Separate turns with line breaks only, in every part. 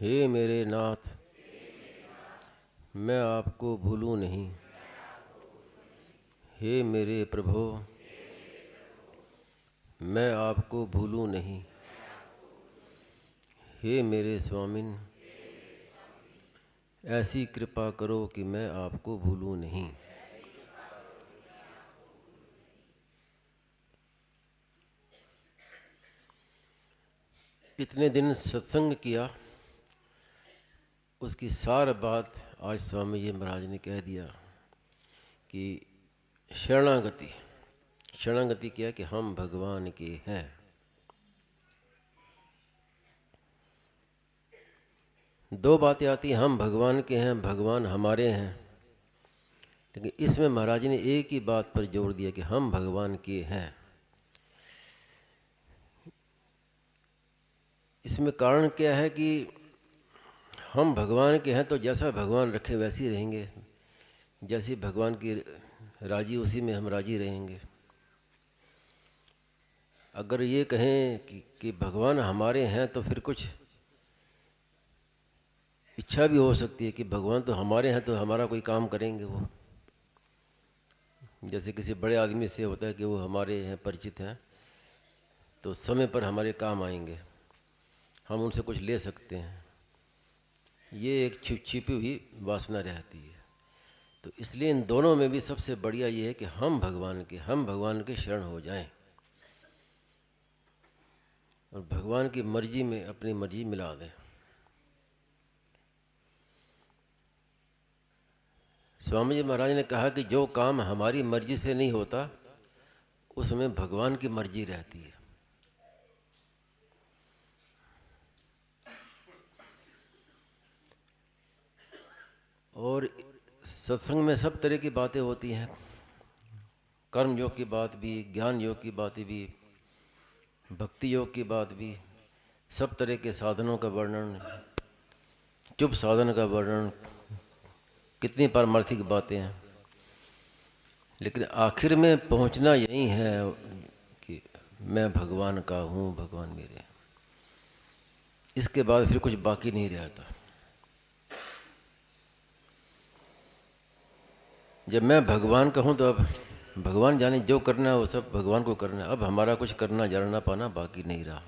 हे मेरे नाथ, मैं आपको भूलूं नहीं। हे मेरे प्रभु, मैं आपको भूलूं नहीं। हे मेरे स्वामिन, ऐसी कृपा करो कि मैं आपको भूलूं नहीं। इतने दिन सत्संग किया, उसकी सार बात आज स्वामी जी महाराज ने कह दिया कि शरणागति। शरणागति क्या कि हम भगवान के हैं। दो बातें आती हैं, हम भगवान के हैं, भगवान हमारे हैं। लेकिन इसमें महाराज ने एक ही बात पर जोर दिया कि हम भगवान के हैं। इसमें कारण क्या है कि हम भगवान के हैं तो जैसा भगवान रखे वैसे ही रहेंगे। जैसे भगवान की राजी उसी में हम राजी रहेंगे। अगर ये कहें कि भगवान हमारे हैं तो फिर कुछ इच्छा भी हो सकती है कि भगवान तो हमारे हैं तो हमारा कोई काम करेंगे वो। जैसे किसी बड़े आदमी से होता है कि वो हमारे हैं, परिचित हैं, तो समय पर हमारे काम आएंगे, हम उनसे कुछ ले सकते हैं। ये एक छिपी हुई वासना रहती है। तो इसलिए इन दोनों में भी सबसे बढ़िया ये है कि हम भगवान के शरण हो जाएं और भगवान की मर्जी में अपनी मर्जी मिला दें। स्वामी जी महाराज ने कहा कि जो काम हमारी मर्जी से नहीं होता उसमें भगवान की मर्जी रहती है। और सत्संग में सब तरह की बातें होती हैं, कर्म योग की बात भी, ज्ञान योग की बातें भी, भक्ति योग की बात भी, सब तरह के साधनों का वर्णन, चुप साधन का वर्णन, कितनी पारमार्थिक बातें हैं। लेकिन आखिर में पहुंचना यही है कि मैं भगवान का हूँ, भगवान मेरे। इसके बाद फिर कुछ बाकी नहीं रहता। जब मैं भगवान का हूँ तो अब भगवान जाने जो करना है वो सब भगवान को करना है। अब हमारा कुछ करना जानना पाना बाकी नहीं रहा।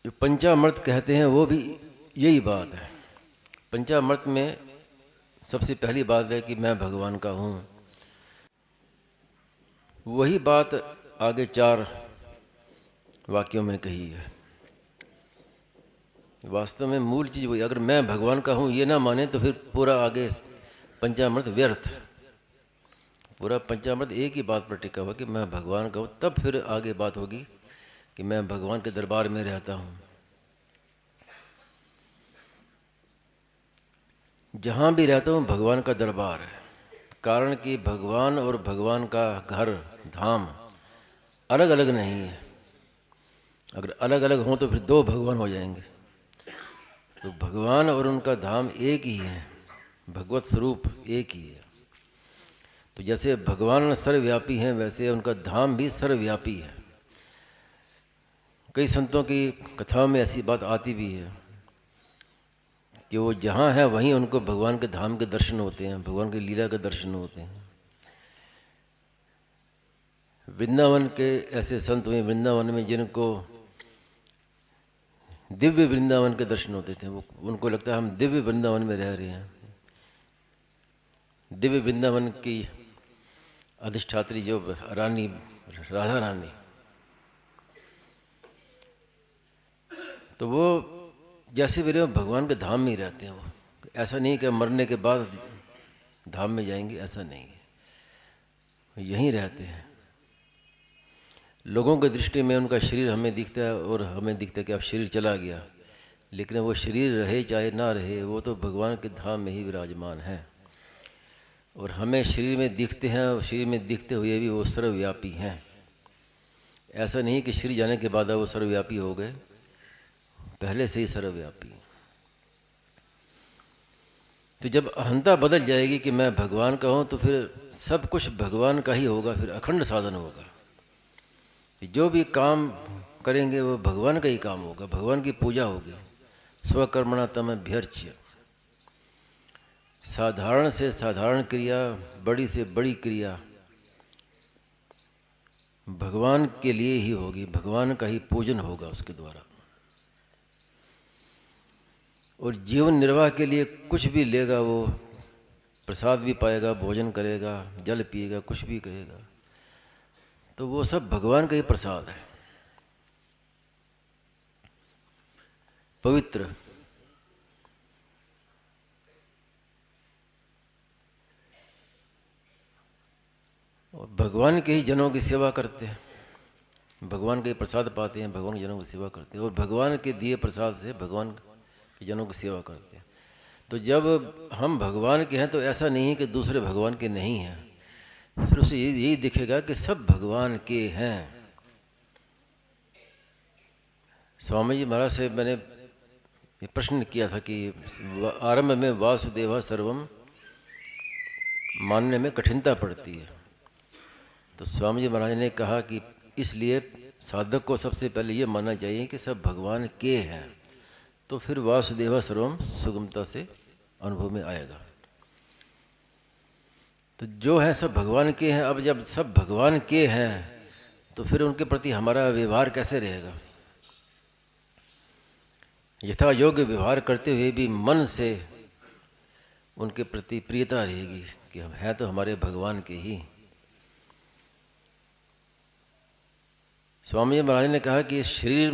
जो पंचामृत कहते हैं वो भी यही बात है। पंचामृत में सबसे पहली बात है कि मैं भगवान का हूँ। वही बात आगे 4 वाक्यों में कही है। वास्तव में मूल चीज़ वही। अगर मैं भगवान का हूँ ये ना माने तो फिर पूरा आगे पंचामृत व्यर्थ। पूरा पंचामृत एक ही बात पर टिका हुआ कि मैं भगवान का हूँ। तब फिर आगे बात होगी कि मैं भगवान के दरबार में रहता हूँ। जहाँ भी रहता हूँ भगवान का दरबार है। कारण कि भगवान और भगवान का घर, धाम अलग अलग नहीं है। अगर अलग अलग हों तो फिर 2 भगवान हो जाएंगे। तो भगवान और उनका धाम एक ही है, भगवत स्वरूप एक ही है। तो जैसे भगवान सर्वव्यापी हैं वैसे उनका धाम भी सर्वव्यापी है। कई संतों की कथाओं में ऐसी बात आती भी है कि वो जहाँ है वहीं उनको भगवान के धाम के दर्शन होते हैं, भगवान की लीला के दर्शन होते हैं। वृंदावन के ऐसे संत हुए वृंदावन में जिनको दिव्य वृंदावन के दर्शन होते थे। वो उनको लगता है हम दिव्य वृंदावन में रह रहे हैं। दिव्य वृंदावन की अधिष्ठात्री जो रानी राधा रानी, तो वो जैसे भी रहे भगवान के धाम में ही रहते हैं। वो ऐसा नहीं कि मरने के बाद धाम में जाएंगे, ऐसा नहीं है, यहीं रहते हैं। लोगों की दृष्टि में उनका शरीर हमें दिखता है और हमें दिखता है कि अब शरीर चला गया, लेकिन वो शरीर रहे चाहे ना रहे वो तो भगवान के धाम में ही विराजमान है। और हमें शरीर में दिखते हैं और शरीर में दिखते हुए भी वो सर्वव्यापी हैं। ऐसा नहीं कि शरीर जाने के बाद वो सर्वव्यापी हो गए, पहले से ही सर्वव्यापी। तो जब अहंता बदल जाएगी कि मैं भगवान का हूँ तो फिर सब कुछ भगवान का ही होगा। फिर अखंड साधन होगा। जो भी काम करेंगे वो भगवान का ही काम होगा, भगवान की पूजा होगी। स्वकर्मणा तम अभ्यर्च्य, साधारण से साधारण क्रिया, बड़ी से बड़ी क्रिया भगवान के लिए ही होगी, भगवान का ही पूजन होगा उसके द्वारा। और जीवन निर्वाह के लिए कुछ भी लेगा वो, प्रसाद भी पाएगा, भोजन करेगा, जल पिएगा, कुछ भी कहेगा, तो वो सब भगवान का ही प्रसाद है, पवित्र। और भगवान के ही जनों की सेवा करते हैं, भगवान के प्रसाद पाते हैं, भगवान के जनों की सेवा करते हैं, और भगवान के दिए प्रसाद से भगवान के जनों की सेवा करते हैं। तो जब हम भगवान के हैं तो ऐसा नहीं है कि दूसरे भगवान के नहीं हैं, फिर उसे यही दिखेगा कि सब भगवान के हैं। स्वामी जी महाराज से मैंने ये प्रश्न किया था कि आरंभ में वासुदेवा सर्वम मानने में कठिनता पड़ती है, तो स्वामी जी महाराज ने कहा कि इसलिए साधक को सबसे पहले ये मानना चाहिए कि सब भगवान के हैं, तो फिर वासुदेवा सर्वम सुगमता से अनुभव में आएगा। तो जो है सब भगवान के हैं। अब जब सब भगवान के हैं तो फिर उनके प्रति हमारा व्यवहार कैसे रहेगा? यथा योग्य व्यवहार करते हुए भी मन से उनके प्रति प्रियता रहेगी कि हम हैं तो हमारे भगवान के ही। स्वामी महाराज ने कहा कि शरीर,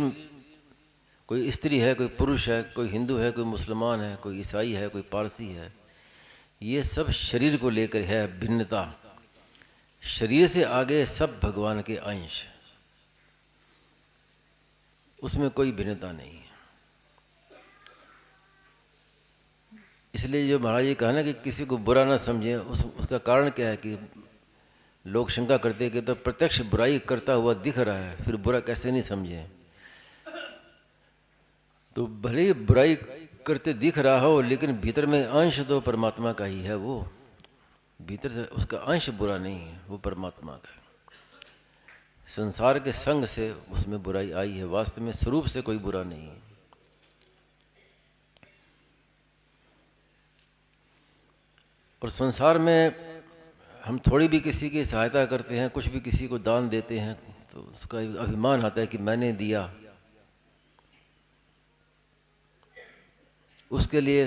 कोई स्त्री है, कोई पुरुष है, कोई हिंदू है, कोई मुसलमान है, कोई ईसाई है, कोई पारसी है, ये सब शरीर को लेकर है भिन्नता। शरीर से आगे सब भगवान के अंश, उसमें कोई भिन्नता नहीं है। इसलिए जो महाराज जी कहा ना कि किसी को बुरा ना समझें, उसका कारण क्या है कि लोग शंका करते हैं कि तो प्रत्यक्ष बुराई करता हुआ दिख रहा है, फिर बुरा कैसे नहीं समझें? तो भले ही बुराई करते दिख रहा हो, लेकिन भीतर में अंश तो परमात्मा का ही है, वो भीतर से उसका अंश बुरा नहीं है, वो परमात्मा का है। संसार के संग से उसमें बुराई आई है, वास्तव में स्वरूप से कोई बुरा नहीं है। और संसार में हम थोड़ी भी किसी की सहायता करते हैं, कुछ भी किसी को दान देते हैं, तो उसका अभिमान आता है कि मैंने दिया। उसके लिए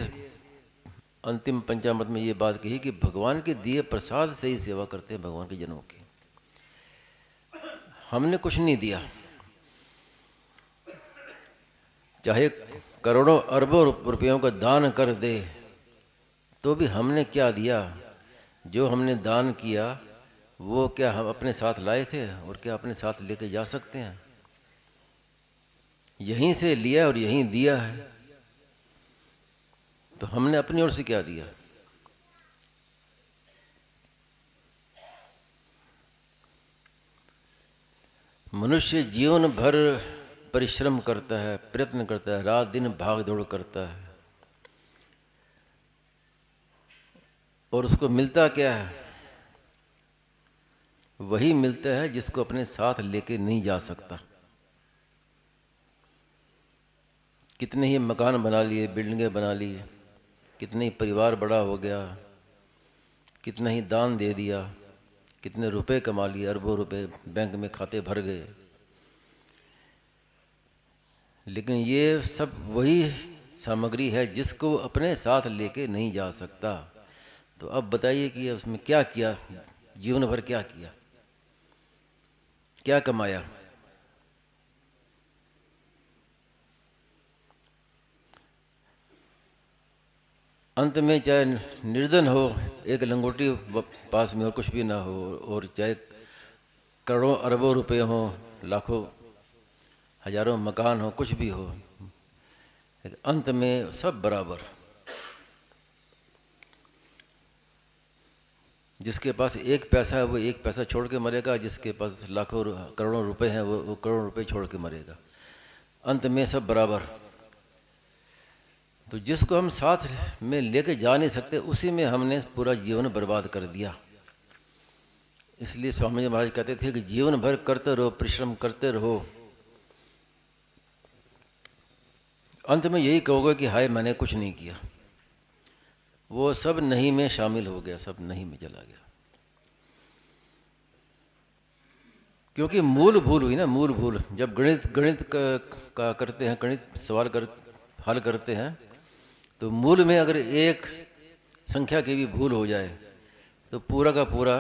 अंतिम पंचामृत में ये बात कही कि भगवान के दिए प्रसाद से ही सेवा करते हैं भगवान के जनों की। हमने कुछ नहीं दिया, चाहे करोड़ों अरबों रुपयों का दान कर दे, तो भी हमने क्या दिया? जो हमने दान किया वो क्या हम अपने साथ लाए थे और क्या अपने साथ लेके जा सकते हैं? यहीं से लिया और यहीं दिया है, तो हमने अपनी ओर से क्या दिया? मनुष्य जीवन भर परिश्रम करता है, प्रयत्न करता है, रात दिन भाग दौड़ करता है, और उसको मिलता क्या है? वही मिलता है जिसको अपने साथ लेके नहीं जा सकता। कितने ही मकान बना लिए, बिल्डिंगें बना ली, कितने ही परिवार बड़ा हो गया, कितना ही दान दे दिया, कितने रुपए कमा लिए, अरबों रुपए बैंक में खाते भर गए, लेकिन ये सब वही सामग्री है जिसको अपने साथ लेके नहीं जा सकता। तो अब बताइए कि उसमें क्या किया, जीवन भर क्या किया, क्या कमाया? अंत में चाहे निर्धन हो, एक लंगोटी पास में और कुछ भी ना हो, और चाहे करोड़ों अरबों रुपए हो, लाखों हजारों मकान हो, कुछ भी हो, अंत में सब बराबर। जिसके पास एक पैसा है वो एक पैसा छोड़ के मरेगा, जिसके पास लाखों करोड़ों रुपए हैं वो करोड़ों रुपए छोड़ के मरेगा, अंत में सब बराबर। तो जिसको हम साथ में लेके जा नहीं सकते, उसी में हमने पूरा जीवन बर्बाद कर दिया। इसलिए स्वामी जी महाराज कहते थे कि जीवन भर करते रहो, परिश्रम करते रहो, अंत में यही कहोगे कि हाय मैंने कुछ नहीं किया। वो सब नहीं में शामिल हो गया, सब नहीं में चला गया। क्योंकि मूल भूल हुई ना, मूल भूल। जब गणित का करते हैं, गणित सवाल हल करते हैं, तो मूल में अगर एक संख्या की भी भूल हो जाए तो पूरा का पूरा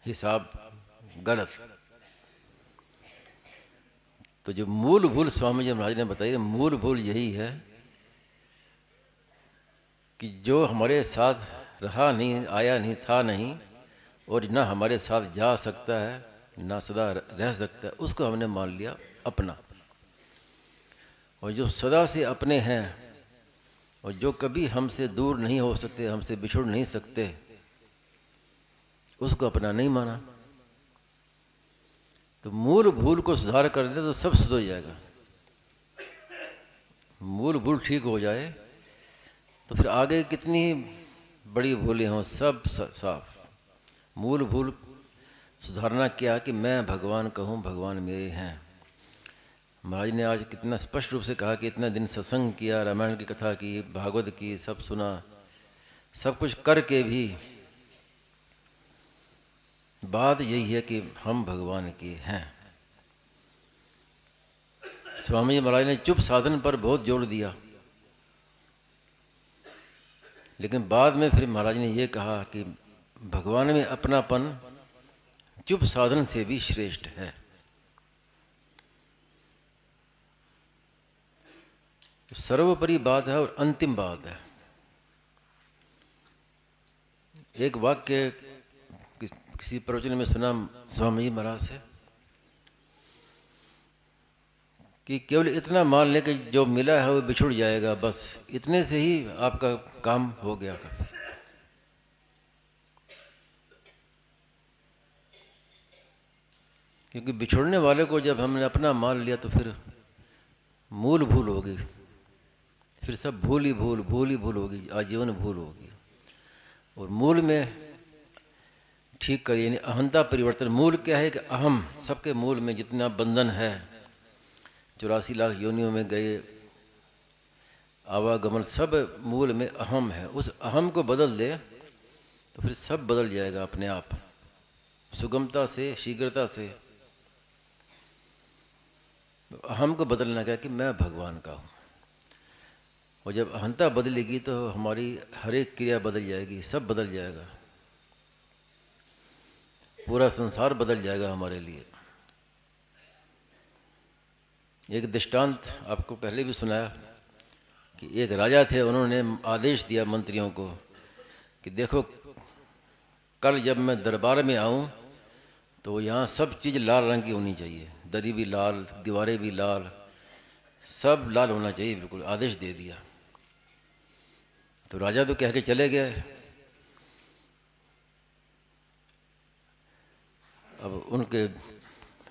हिसाब गलत। तो जो मूल भूल स्वामी जी महाराज ने बताई, मूल भूल यही है कि जो हमारे साथ रहा नहीं, आया नहीं, था नहीं, और ना हमारे साथ जा सकता है, ना सदा रह सकता है, उसको हमने मान लिया अपना। और जो सदा से अपने हैं और जो कभी हमसे दूर नहीं हो सकते, हमसे बिछुड़ नहीं सकते, उसको अपना नहीं माना। तो मूल भूल को सुधार कर दे तो सब सुधर जाएगा। मूल भूल ठीक हो जाए तो फिर आगे कितनी बड़ी भूलें हों सब साफ। मूल भूल सुधारना क्या कि मैं भगवान कहूँ, भगवान मेरे हैं। महाराज ने आज कितना स्पष्ट रूप से कहा कि इतना दिन सत्संग किया, रामायण की कथा की, भागवत की, सब सुना, सब कुछ करके भी बात यही है कि हम भगवान के हैं। स्वामी जी महाराज ने चुप साधन पर बहुत जोर दिया, लेकिन बाद में फिर महाराज ने ये कहा कि भगवान में अपनापन चुप साधन से भी श्रेष्ठ है। सर्वोपरि बात है और अंतिम बात है। एक वाक्य किसी प्रवचन में सुना स्वामी जी महाराज से कि केवल इतना मान ले कि जो मिला है वो बिछुड़ जाएगा, बस इतने से ही आपका काम हो गया। क्योंकि बिछुड़ने वाले को जब हमने अपना मान लिया तो फिर मूल भूल होगी, फिर सब भूल ही भूल होगी, आजीवन भूल होगी। और मूल में ठीक करिए, यानी अहंता परिवर्तन। मूल क्या है कि अहम, सबके मूल में जितना बंधन है, 84 लाख योनियों में गए आवागमन, सब मूल में अहम है। उस अहम को बदल दे तो फिर सब बदल जाएगा अपने आप, सुगमता से, शीघ्रता से। अहम को बदलना क्या कि मैं भगवान का हूँ। और जब अहंता बदलेगी तो हमारी हर एक क्रिया बदल जाएगी, सब बदल जाएगा, पूरा संसार बदल जाएगा हमारे लिए। एक दृष्टांत आपको पहले भी सुनाया कि एक राजा थे, उन्होंने आदेश दिया मंत्रियों को कि देखो कल जब मैं दरबार में आऊं तो यहाँ सब चीज़ लाल रंग की होनी चाहिए, दरी भी लाल, दीवारें भी लाल, सब लाल होना चाहिए, बिल्कुल आदेश दे दिया। तो राजा तो कह के चले गए। अब उनके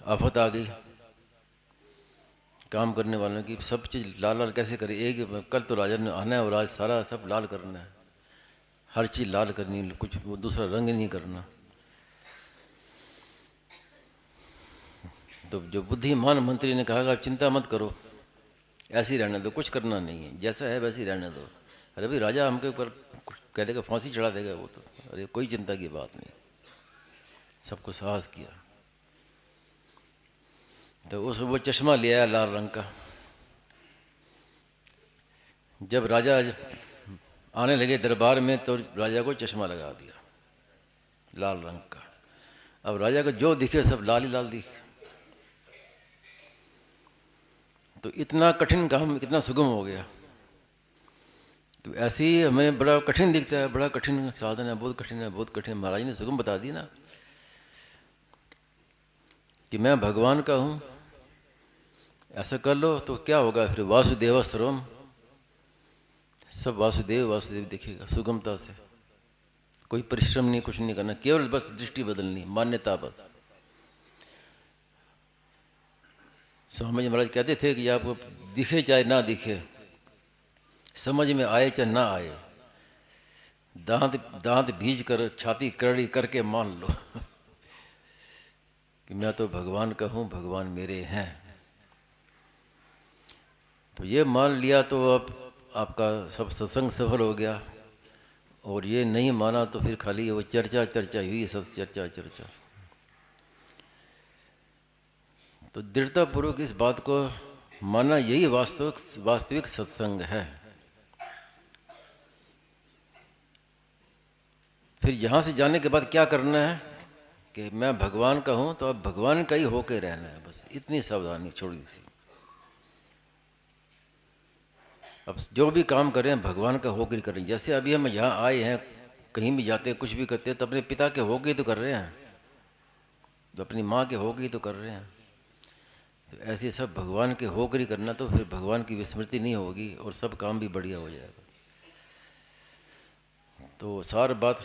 आफत आ गई काम करने वालों की, सब चीज़ लाल लाल कैसे करें। एक कल तो राजा ने आना है और आज सारा सब लाल करना है, हर चीज़ लाल करनी, कुछ वो दूसरा रंग नहीं करना। तो जो बुद्धिमान मंत्री ने कहा कि आप चिंता मत करो, ऐसे ही रहने दो, कुछ करना नहीं है, जैसा है वैसे ही रहने दो। अरे भाई राजा हमके ऊपर कह देगा, फांसी चढ़ा देगा वो तो। अरे कोई चिंता की बात नहीं, सबको साहस किया। तो उस वो चश्मा ले आया लाल रंग का। जब राजा आने लगे दरबार में तो राजा को चश्मा लगा दिया लाल रंग का। अब राजा को जो दिखे सब लाल ही लाल दिखे। तो इतना कठिन काम कितना सुगम हो गया। तो ऐसे ही हमें बड़ा कठिन दिखता है, बड़ा कठिन साधन है, बहुत कठिन है, बहुत कठिन। महाराज ने सुगम बता दी ना कि मैं भगवान का हूँ, ऐसा कर लो तो क्या होगा फिर। वासुदेव सर्वम, सब वासुदेव वासुदेव दिखेगा सुगमता से। कोई परिश्रम नहीं, कुछ नहीं करना, केवल बस दृष्टि बदलनी, मान्यता बस। स्वामी जी महाराज कहते थे कि आपको दिखे चाहे ना दिखे, समझ में आए चाहे ना आए, दांत भीज कर छाती करड़ी करके मान लो कि मैं तो भगवान का हूँ, भगवान मेरे हैं। तो ये मान लिया तो अब आपका सब सत्संग सफल हो गया, और ये नहीं माना तो फिर खाली वो चर्चा चर्चा हुई, सब चर्चा चर्चा। तो दृढ़तापूर्वक इस बात को मानना, यही वास्तविक सत्संग है। फिर यहाँ से जाने के बाद क्या करना है कि मैं भगवान का हूँ, तो अब भगवान का ही होके रहना है, बस इतनी सावधानी छोड़ी सी। अब जो भी काम कर रहे हैं भगवान का होकर कर रहे हैं। जैसे अभी हम यहाँ आए हैं, कहीं भी जाते हैं, कुछ भी करते हैं, तो अपने पिता के होके ही तो कर रहे हैं, तो अपनी माँ के होके ही तो कर रहे हैं। तो ऐसे सब भगवान के होकर ही करना, तो फिर भगवान की विस्मृति नहीं होगी और सब काम भी बढ़िया हो जाएगा। तो सार बात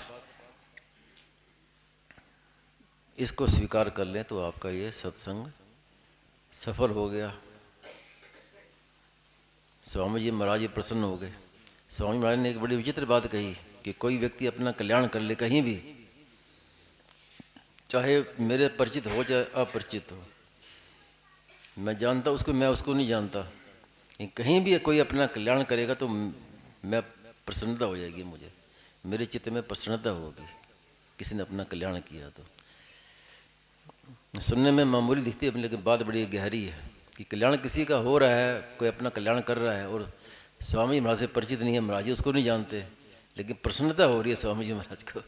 इसको स्वीकार कर लें तो आपका ये सत्संग सफल हो गया। स्वामी जी महाराज जी प्रसन्न हो गए। स्वामी महाराज ने एक बड़ी विचित्र बात कही कि कोई व्यक्ति अपना कल्याण कर ले कहीं भी, चाहे मेरे परिचित हो चाहे अपरिचित हो, मैं जानता उसको, मैं उसको नहीं जानता, कहीं भी कोई अपना कल्याण करेगा तो मैं प्रसन्नता हो जाएगी, मुझे मेरे चित्त में प्रसन्नता होगी किसी ने अपना कल्याण किया तो। सुनने में मामूली दिखती है, लेकिन बात बड़ी गहरी है कि कल्याण किसी का हो रहा है, कोई अपना कल्याण कर रहा है और स्वामी महाराज से परिचित नहीं है, महाराज जी उसको नहीं जानते, लेकिन प्रसन्नता हो रही है स्वामी जी महाराज को।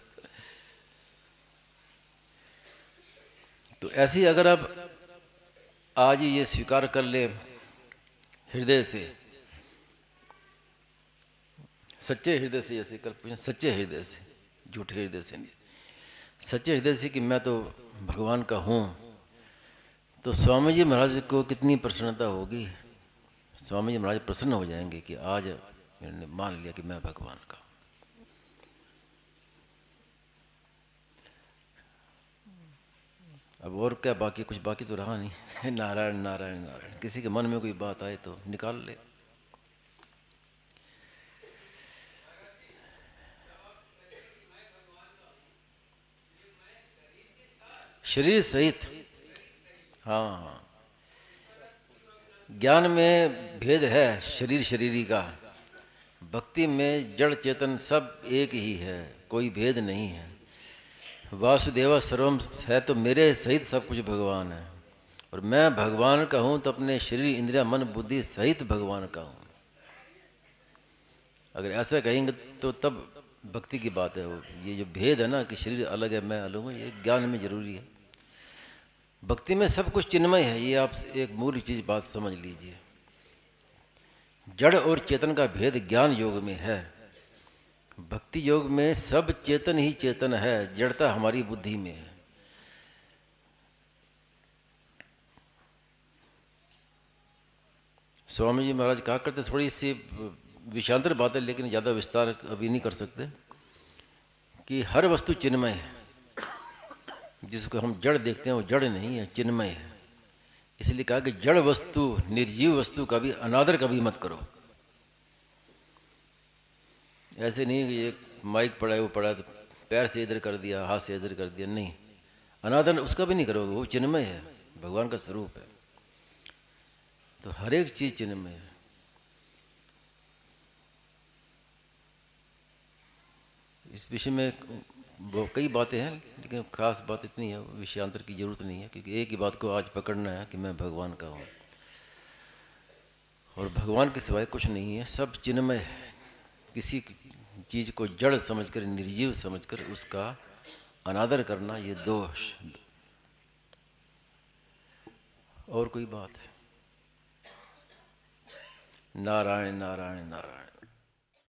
तो ऐसे ही अगर आप आज ये स्वीकार कर ले हृदय से, सच्चे हृदय से, जैसे कल पूछा सच्चे हृदय से, झूठे हृदय से नहीं, सच्चे हृदय से कि मैं तो भगवान का हूँ, तो स्वामी जी महाराज को कितनी प्रसन्नता होगी। स्वामी जी महाराज प्रसन्न हो जाएंगे कि आज मैंने मान लिया कि मैं भगवान का। अब और क्या बाकी, कुछ बाकी तो रहा नहीं। नारायण नारायण नारायण। किसी के मन में कोई बात आए तो निकाल ले। शरीर सहित, हाँ हाँ, ज्ञान में भेद है शरीर शरीरी का, भक्ति में जड़ चेतन सब एक ही है, कोई भेद नहीं है। वासुदेवा सर्वम है तो मेरे सहित सब कुछ भगवान है, और मैं भगवान का हूँ तो अपने शरीर इंद्रिया मन बुद्धि सहित भगवान का हूँ। अगर ऐसा कहेंगे तो तब भक्ति की बात है। ये जो भेद है ना कि शरीर अलग है मैं अलग हूँ, ये ज्ञान में जरूरी है। भक्ति में सब कुछ चिन्मय है, ये आप एक मूल चीज बात समझ लीजिए। जड़ और चेतन का भेद ज्ञान योग में है, भक्ति योग में सब चेतन ही चेतन है, जड़ता हमारी बुद्धि में है। स्वामी जी महाराज कहा करते, थोड़ी सी विषांतर बात है लेकिन ज़्यादा विस्तार अभी नहीं कर सकते, कि हर वस्तु चिन्मय है। जिसको हम जड़ देखते हैं वो जड़ नहीं है, चिन्मय है। इसलिए कहा कि जड़ वस्तु निर्जीव वस्तु का भी अनादर कभी मत करो। ऐसे नहीं कि एक माइक पड़ा है, वो पड़ा है तो पैर से इधर कर दिया, हाथ से इधर कर दिया, नहीं, अनादर उसका भी नहीं करोगे, वो चिन्मय है, भगवान का स्वरूप है। तो हर एक चीज चिन्मय है। इस विषय में वो कई बातें हैं, लेकिन खास बात इतनी है, विषयांतर की जरूरत नहीं है, क्योंकि एक ही बात को आज पकड़ना है कि मैं भगवान का हूँ और भगवान के सिवाय कुछ नहीं है, सब चिन्मय है। किसी चीज को जड़ समझकर, निर्जीव समझकर उसका अनादर करना ये दोष। और कोई बात है? नारायण नारायण नारायण।